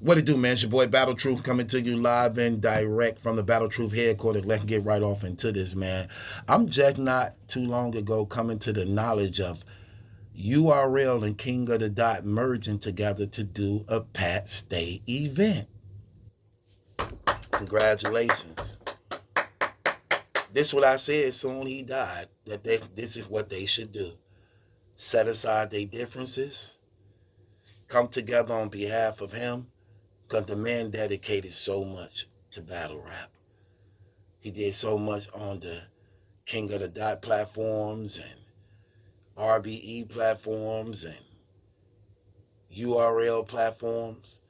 What it do, man? It's your boy Battle Truth coming to you live and direct from the Battle Truth headquarters. Let's get right off into this, man. I'm just not too long ago coming to the knowledge of URL and King of the Dot merging together to do a Pat Stay event. Congratulations. This is what I said soon he died, that this is what they should do. Set aside their differences, come together on behalf of him, because the man dedicated so much to battle rap. He did so much on the King of the Dot platforms and RBE platforms and URL platforms.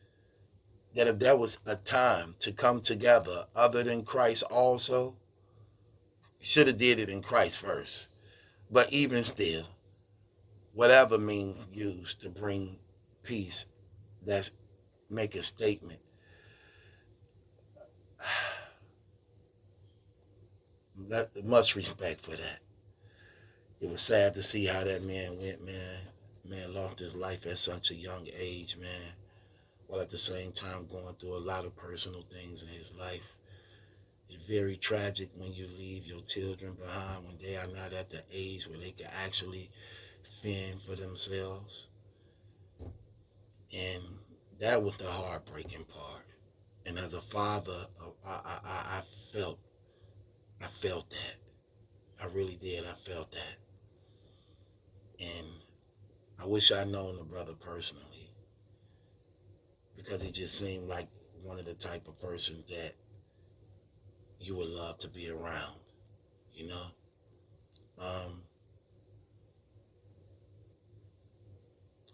That if there was a time to come together other than Christ also, should have did it in Christ first. But even still, whatever means used to bring peace, that's make a statement. Much respect for that. It was sad to see how that man went, man. Man lost his life at such a young age, man. While at the same time going through a lot of personal things in his life. It's very tragic when you leave your children behind when they are not at the age where they can actually fend for themselves. And that was the heartbreaking part. And as a father, I felt that. I really did. I felt that. And I wish I'd known the brother personally because he just seemed like one of the type of person that you would love to be around, you know? Um,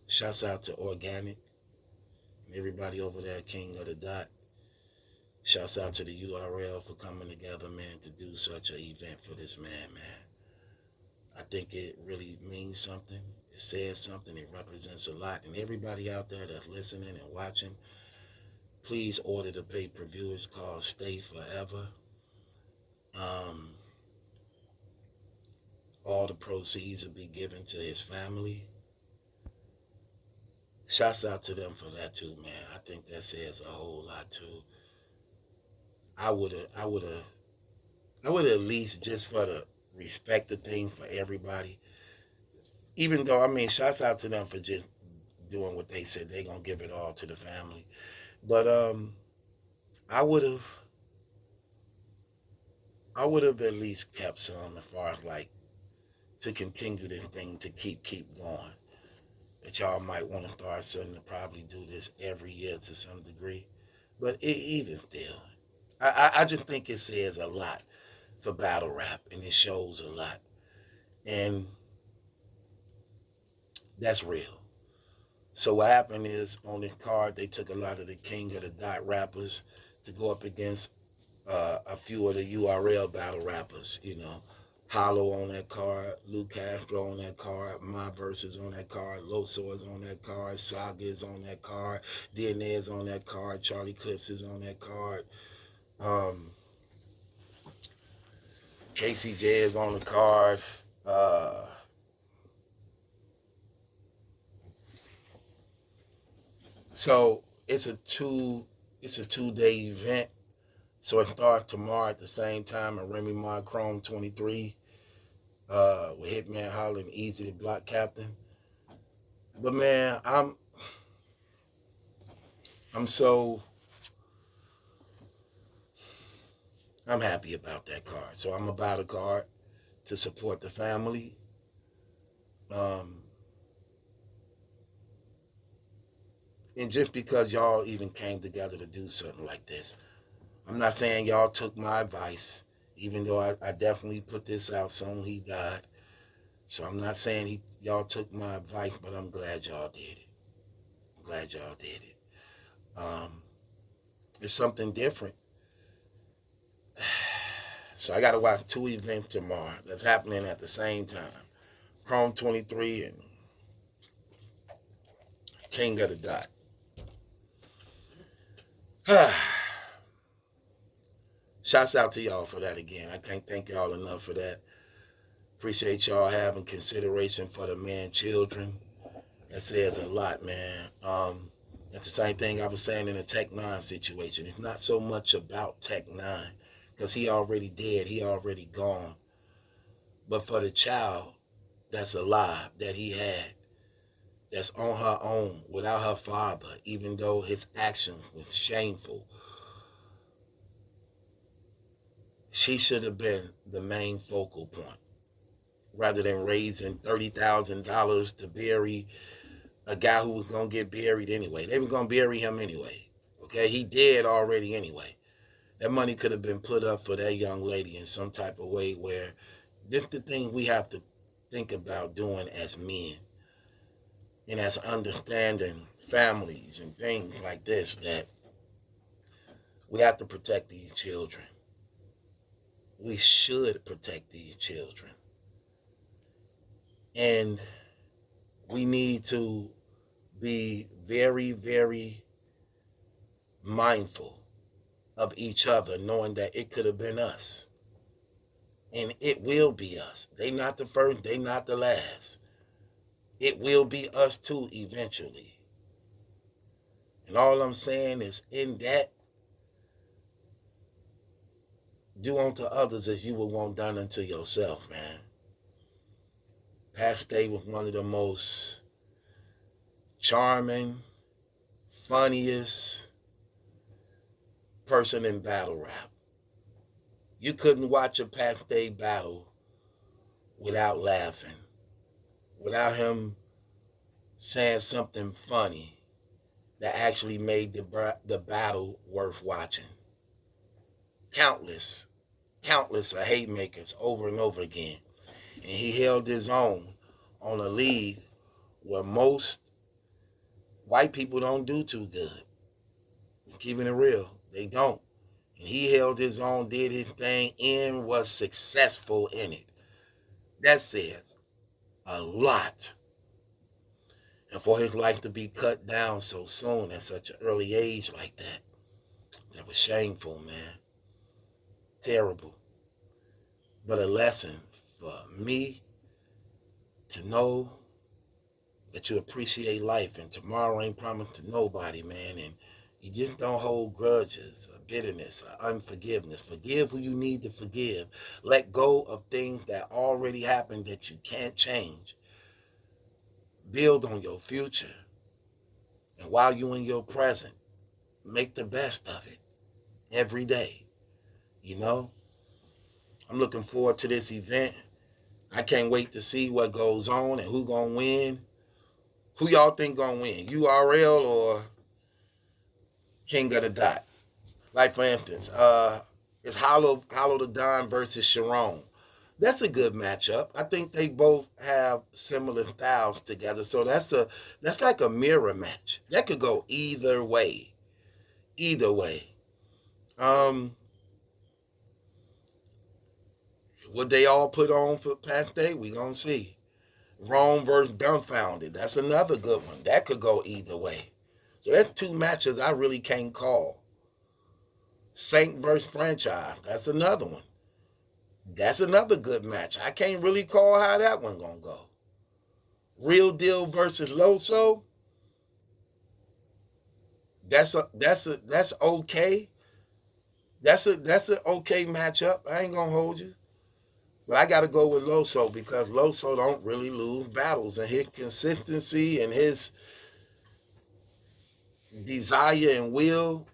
Shouts out to Organic and everybody over there at King of the Dot. Shouts out to the URL for coming together, man, to do such an event for this man. I think it really means something. It says something. It represents a lot. And everybody out there that's listening and watching, please order the pay-per-view. It's called Stay Forever. Um, all the proceeds will be given to his family. Shouts out to them for that too, man. I think that says a whole lot too. I would at least just for the respect the thing for everybody. Even though I mean, shouts out to them for just doing what they said. They're gonna give it all to the family. But I would have I would have at least kept some as far as like to continue this thing to keep going. That y'all might want to start something to probably do this every year to some degree. But even still, I just think it says a lot for battle rap and it shows a lot. And that's real. So what happened is on the card they took a lot of the King of the Dot rappers to go up against a few of the URL battle rappers, you know. Hollow on that card, Luke Castro on that card, My Verse is on that card, Loso is on that card, Saga is on that card, DNA is on that card, Charlie Clips is on that card, um, KCJ is on the card. Uh, so it's a 2-day event. So it starts tomorrow at the same time at Remy Ma Chrome 23 with Hitman Holler and Easy the Block Captain. But man, I'm so I'm happy about that card. So I'm about a card to support the family. Um, and just because y'all even came together to do something like this, I'm not saying y'all took my advice, even though I definitely put this out soon he died. So I'm not saying y'all took my advice, but I'm glad y'all did it. I'm glad y'all did it. Um, it's something different. So I got to watch 2 events tomorrow that's happening at the same time. Chrome 23 and King of the Dot. Shouts out to y'all for that again. I can't thank y'all enough for that. Appreciate y'all having consideration for the man children. That says a lot, man. That's the same thing I was saying in the Tech Nine situation. It's not so much about Tech Nine because he already dead, he already gone. But for the child that's alive that he had, that's on her own without her father, even though his actions was shameful, she should have been the main focal point rather than raising $30,000 to bury a guy who was gonna get buried anyway. They were gonna bury him anyway. Okay, he dead already anyway. That money could have been put up for that young lady in some type of way where this the thing we have to think about doing as men and as understanding families and things like this, that we have to protect these children. We should protect these children. And we need to be very, very mindful of each other, knowing that it could have been us. And it will be us. They not the first, they not the last. It will be us too eventually. And all I'm saying is, in that, do unto others as you would want done unto yourself, man. Kotd was one of the most charming, funniest person in battle rap. You couldn't watch a Kotd battle without laughing, without him saying something funny that actually made the battle worth watching. Countless, countless of hate makers over and over again. And he held his own on a league where most white people don't do too good. Keeping it real, they don't. And he held his own, did his thing, and was successful in it. That says a lot. And for his life to be cut down so soon at such an early age like that was shameful, man. Terrible. But a lesson for me to know that you appreciate life, and tomorrow ain't promised to nobody, man. And you just don't hold grudges or bitterness or unforgiveness. Forgive who you need to forgive. Let go of things that already happened that you can't change. Build on your future. And while you're in your present, make the best of it every day. You know, I'm looking forward to this event. I can't wait to see what goes on and who gonna win. Who y'all think gonna win? URL or King of the Dot? Like for instance, it's Hollow the Don versus Sharon. That's a good matchup. I think they both have similar styles together, so that's like a mirror match. That could go either way. Either way. Um, what they all put on for Patch Day, we gonna see. Rome versus Dumbfounded. That's another good one. That could go either way. So that's two matches I really can't call. Saint versus Franchise. That's another one. That's another good match. I can't really call how that one gonna go. Real Deal versus Loso. That's okay. That's an okay matchup. I ain't gonna hold you. But I gotta go with Loso because Loso don't really lose battles, and his consistency and his desire and will,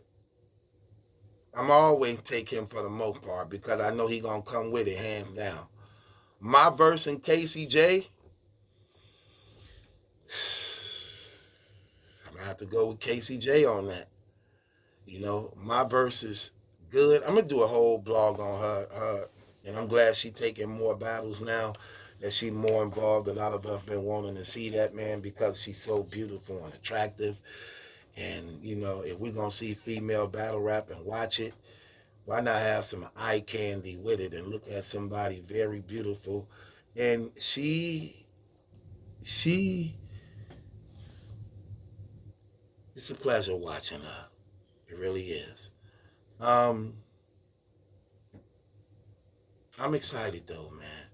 I'm always take him for the most part because I know he gonna come with it hands down. My verse and KCJ, I'm gonna have to go with KCJ on that. You know, my verse is good. I'm gonna do a whole blog on her, and I'm glad she taking more battles now. That she more involved. A lot of us been wanting to see that, man, because she's so beautiful and attractive. And you know, if we're gonna see female battle rap and watch it, why not have some eye candy with it and look at somebody very beautiful? And she, it's a pleasure watching her. It really is. Um, I'm excited though, man.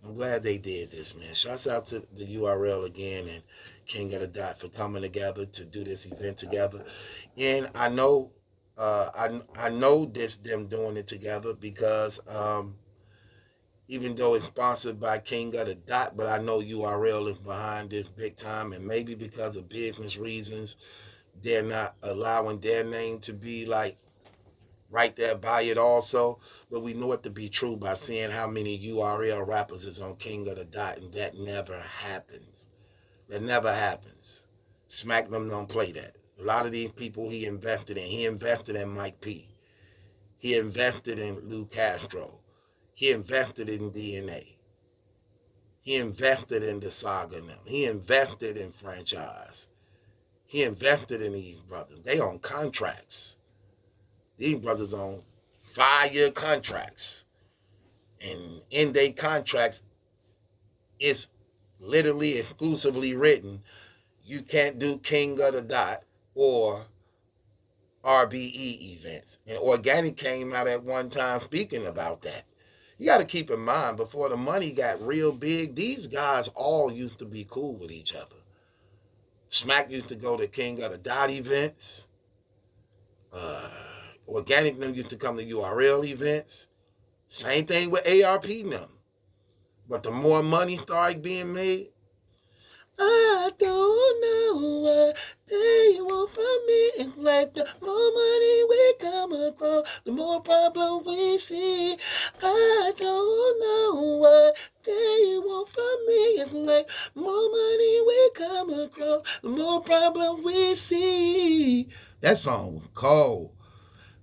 I'm glad they did this, man. Shouts out to the URL again, and King of the Dot for coming together to do this event together. And I know I know this them doing it together because even though it's sponsored by King of the Dot, but I know URL is behind this big time, and maybe because of business reasons, they're not allowing their name to be like right there by it also. But we know it to be true by seeing how many URL rappers is on King of the Dot, and that never happens. That never happens. Smack them don't play that. A lot of these people he invested in. He invested in Mike P. He invested in Lou Castro. He invested in DNA. He invested in the saga now. He invested in franchise. He invested in these brothers. They on contracts. These brothers on 5-year contracts. And in their contracts, it's literally exclusively written, you can't do King of the Dot or RBE events. And Organic came out at one time speaking about that. You got to keep in mind, before the money got real big, these guys all used to be cool with each other. Smack used to go to King of the Dot events. Organic them used to come to URL events. Same thing with ARP them. But the more money started being made, I don't know what they want from me. It's like the more money we come across, the more problems we see. I don't know what they want from me. It's like more money we come across, the more problems we see. That song was cold.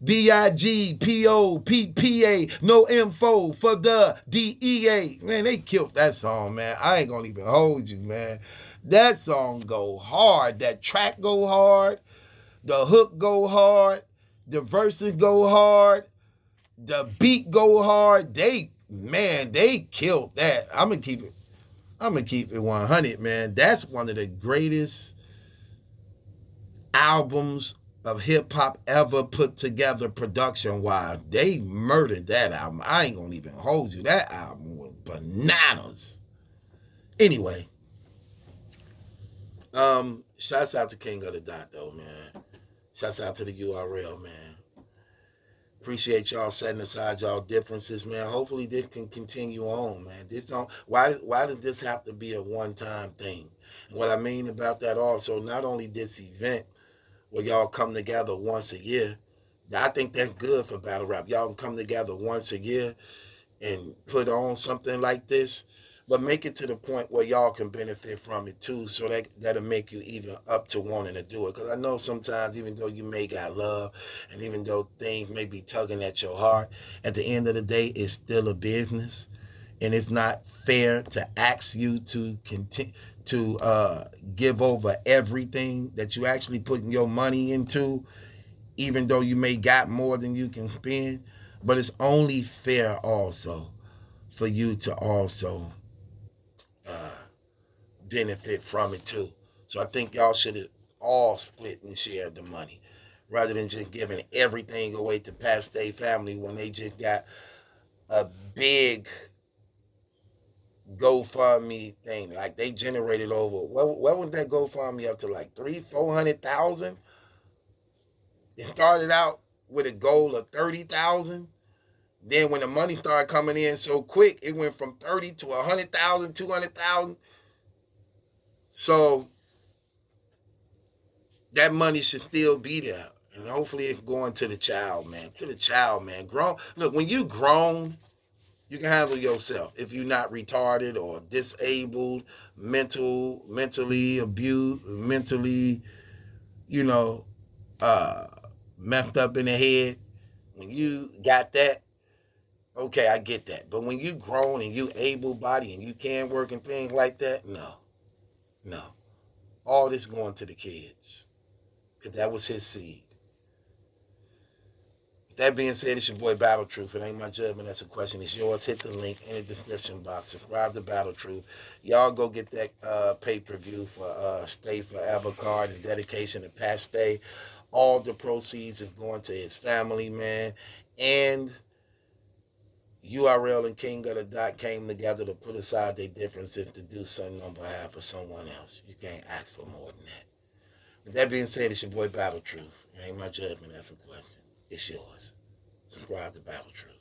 BIGPOPPA, no info for the DEA. Man, they killed that song, man. I ain't gonna even hold you, man. That song go hard. That track go hard. The hook go hard. The verses go hard. The beat go hard. They killed that. I'm gonna keep it 100, man. That's one of the greatest albums of hip hop ever put together production wise. They murdered that album. I ain't gonna even hold you. That album was bananas. Anyway, shouts out to King of the Dot though, man. Shouts out to the URL, man. Appreciate y'all setting aside y'all differences, man. Hopefully this can continue on, man. Why does this have to be a one-time thing? And what I mean about that also, not only this event where y'all come together once a year. I think that's good for battle rap. Y'all can come together once a year and put on something like this, but make it to the point where y'all can benefit from it too, so that'll make you even up to wanting to do it. Because I know sometimes, even though you may got love, and even though things may be tugging at your heart, at the end of the day, it's still a business, and it's not fair to ask you to continue to give over everything that you actually putting your money into, even though you may got more than you can spend. But it's only fair also for you to also uh, benefit from it too. So I think y'all should all split and share the money rather than just giving everything away to past day family when they just got a big GoFundMe thing. Like they generated over what was that GoFundMe up to, like 300,000-400,000? It started out with a goal of 30,000. Then when the money started coming in so quick, it went from 30 to 100,000, 200,000. So that money should still be there. And hopefully it's going to the child, man. To the child, man. Grown. Look, when you grown, you can handle yourself. If you're not retarded or disabled, mentally abused, mentally, you know, messed up in the head. When you got that, okay, I get that. But when you grown and you able-bodied and you can work and things like that, no. All this going to the kids. Because that was his seed. With that being said, it's your boy Battle Truth. It ain't my judgment. That's a question. It's yours. Hit the link in the description box. Subscribe to Battle Truth. Y'all go get that pay-per-view for Stay Forever card and dedication to Pat Stay. All the proceeds is going to his family, man. And URL and King of the Dot came together to put aside their differences to do something on behalf of someone else. You can't ask for more than that. With that being said, it's your boy Battle Truth. It ain't my judgment, that's a question. It's yours. Subscribe to Battle Truth.